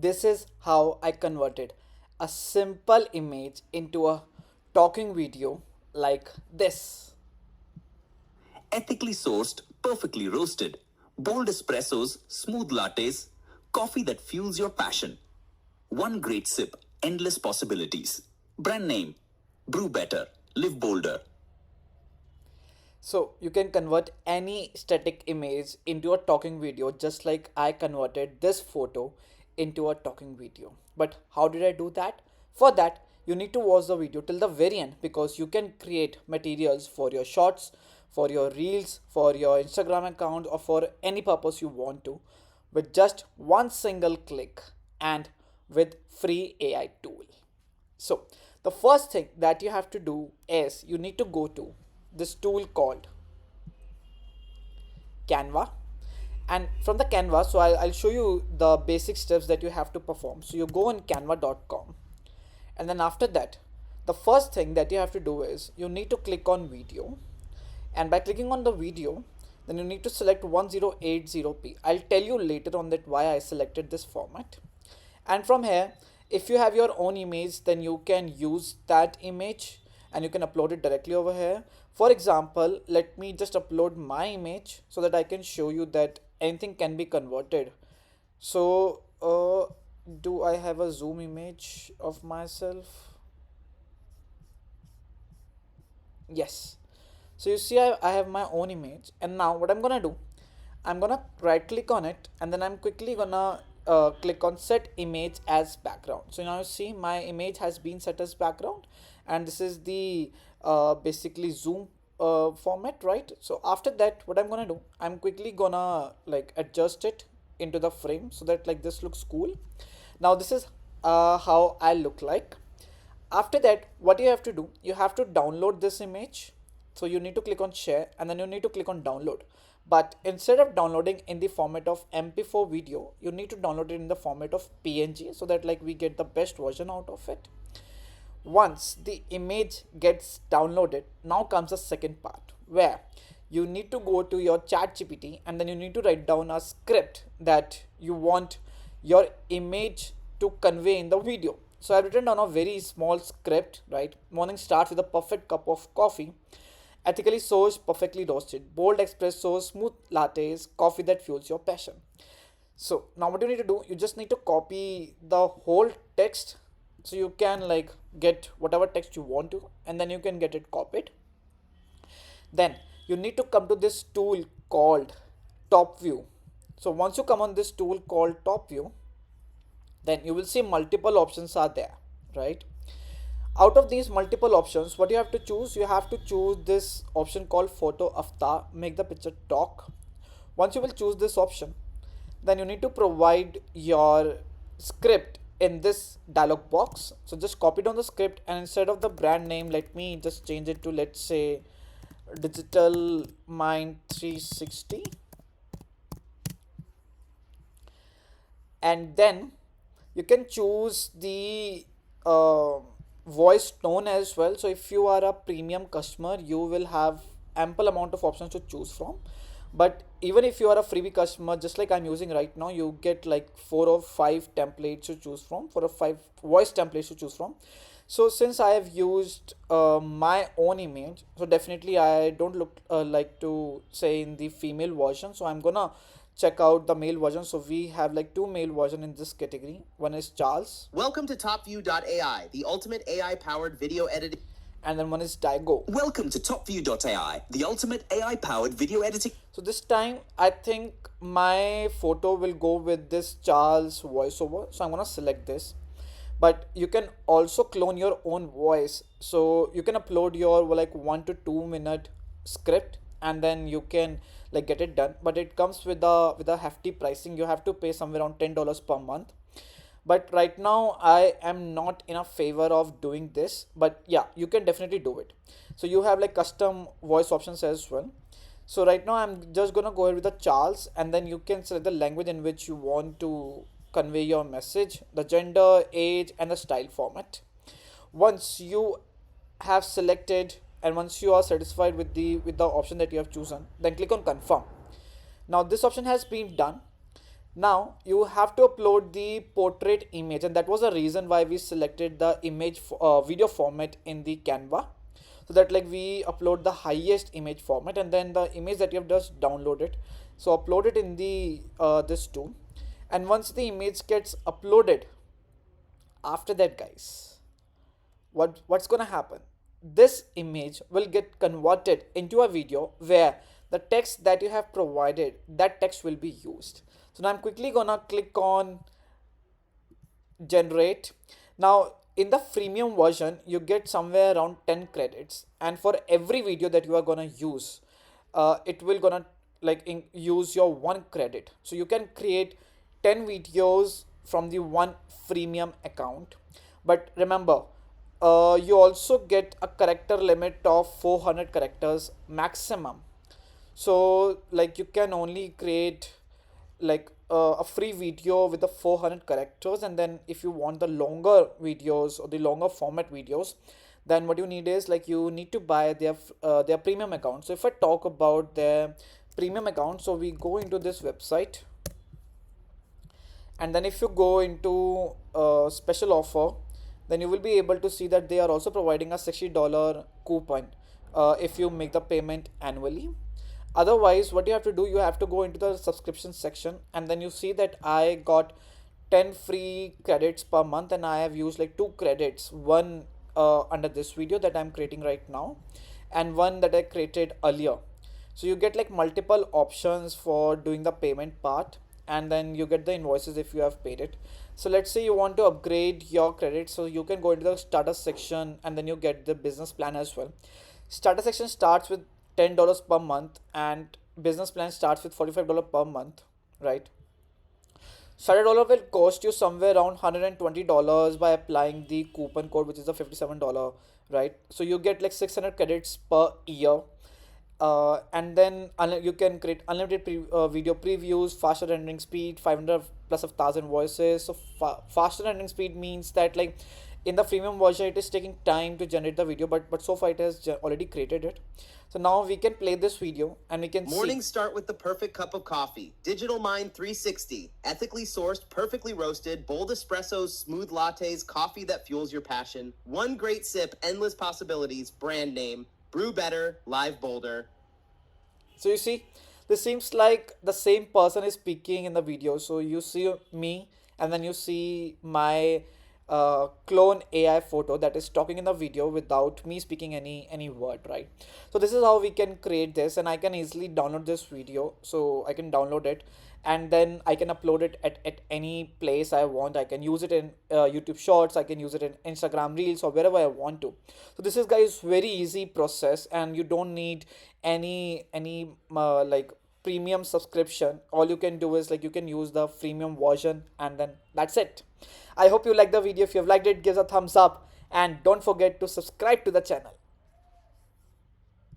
This is how I converted a simple image into a talking video like this. Ethically sourced, perfectly roasted, bold espressos, smooth lattes, coffee that fuels your passion. One great sip, endless possibilities. Brand name, brew better, live bolder. So you can convert any static image into a talking video just like I converted this photo into a talking video. But how did I do that? For that, you need to watch the video till the very end because you can create materials for your shorts, for your reels, for your Instagram account, or for any purpose you want to with just one single click and with free AI tool. So the first thing that you have to do is you need to go to this tool called Canva. And from the Canva, so I'll show you the basic steps that you have to perform. So you go on canva.com, and then after that, the first thing that you have to do is you need to click on video, and by clicking on the video, then you need to select 1080p. I'll tell you later on that why I selected this format. And from here, if you have your own image, then you can use that image and you can upload it directly over here. For example, let me just upload my image so that I can show you that anything can be converted. So do I have a zoom image of myself? Yes. So you see I have my own image, and now what I'm gonna do, I'm gonna right click on it, and then I'm quickly gonna click on set image as background. So now you see my image has been set as background, and this is the basically zoom format, right? So after that, what I'm gonna do, I'm quickly gonna like adjust it into the frame so that like this looks cool. Now this is how I look like. After that, what you have to do, you have to download this image. So you need to click on share, and then you need to click on download. But instead of downloading in the format of mp4 video, you need to download it in the format of png so that like we get the best version out of it. Once the image gets downloaded, now comes the second part where you need to go to your chat gpt, and then you need to write down a script that you want your image to convey in the video. So I've written down a very small script, right? Morning starts with a perfect cup of coffee, ethically sourced, perfectly roasted, bold espresso, smooth lattes, coffee that fuels your passion. So now what you need to do, you just need to copy the whole text, so you can like get whatever text you want to, and then you can get it copied. Then you need to come to this tool called Topview. So once you come on this tool called Topview, then you will see multiple options are there, right? Out of these multiple options, what you have to choose, you have to choose this option called photo avatar, make the picture talk. Once you will choose this option, then you need to provide your script in this dialog box. So just copy down the script, and instead of the brand name, let me just change it to, let's say, digital mind 360. And then you can choose the voice tone as well. So if you are a premium customer, you will have ample amount of options to choose from. But even if you are a freebie customer, just like I'm using right now, you get like 4 or 5 templates to choose from, 4 or 5 voice templates to choose from. So since I have used my own image, so definitely I don't look like to say in the female version, so I'm gonna check out the male version. So we have like two male version in this category. One is Charles. Welcome to Topview.ai, the ultimate AI powered video editing. And then one is Daigo. Welcome to Topview.ai, the ultimate AI powered video editing. So this time I think my photo will go with this Charles voiceover. So I'm gonna select this. But you can also clone your own voice. So you can upload your like 1 to 2 minute script, and then you can like get it done. But it comes with a hefty pricing. You have to pay somewhere around $10 per month. But right now I am not in a favor of doing this, but yeah, you can definitely do it. So you have like custom voice options as well. So right now I'm just gonna go ahead with the Charles, and then you can select the language in which you want to convey your message, the gender, age, and the style format. Once you have selected, and once you are satisfied with the option that you have chosen, then click on confirm. Now this option has been done. Now you have to upload the portrait image, and that was the reason why we selected the video format in the Canva, so that like we upload the highest image format, and then the image that you have just downloaded, so upload it in the this tool. And once the image gets uploaded, after that, guys, what's gonna happen, this image will get converted into a video where the text that you have provided, that text will be used. So now I'm quickly gonna click on generate. Now in the freemium version you get somewhere around 10 credits, and for every video that you are gonna use, it will gonna use your 1 credit, so you can create 10 videos from the one freemium account. But remember, you also get a character limit of 400 characters maximum. So like you can only create a free video with the 400 characters, and then if you want the longer videos or the longer format videos, then what you need is like you need to buy their premium account. So if I talk about their premium account, so we go into this website, and then if you go into special offer, then you will be able to see that they are also providing a $60 coupon if you make the payment annually. Otherwise, what you have to do, you have to go into the subscription section, and then you see that I got 10 free credits per month, and I have used like 2 credits, one under this video that I'm creating right now, and one that I created earlier. So you get like multiple options for doing the payment part, and then you get the invoices if you have paid it. So let's say you want to upgrade your credit, so you can go into the starter section, and then you get the business plan as well. Starter section starts with $10 per month, and business plan starts with $45 per month, right? $100 will cost you somewhere around $120 by applying the coupon code, which is the $57, right? So you get like 600 credits per year. And then you can create unlimited video previews, faster rendering speed, 500 plus of 1,000 voices. So faster rendering speed means that like in the freemium version it is taking time to generate the video, but so far it has already created it. So now we can play this video and we can Mornings see. start with the perfect cup of coffee. Digital Mind 360. Ethically sourced, perfectly roasted, bold espressos, smooth lattes, coffee that fuels your passion. One great sip, endless possibilities, brand name. Brew better, live bolder. So you see, this seems like the same person is speaking in the video. So you see me, and then you see my clone AI photo that is talking in the video without me speaking any word, right? So this is how we can create this, and I can easily download this video. So I can download it, and then I can upload it at any place I want. I can use it in YouTube Shorts, I can use it in Instagram Reels, or wherever I want to. So this is, guys, very easy process, and you don't need any premium subscription. All you can do is like you can use the freemium version, and then that's it. I hope you like the video. If you have liked it, give a thumbs up, and don't forget to subscribe to the channel.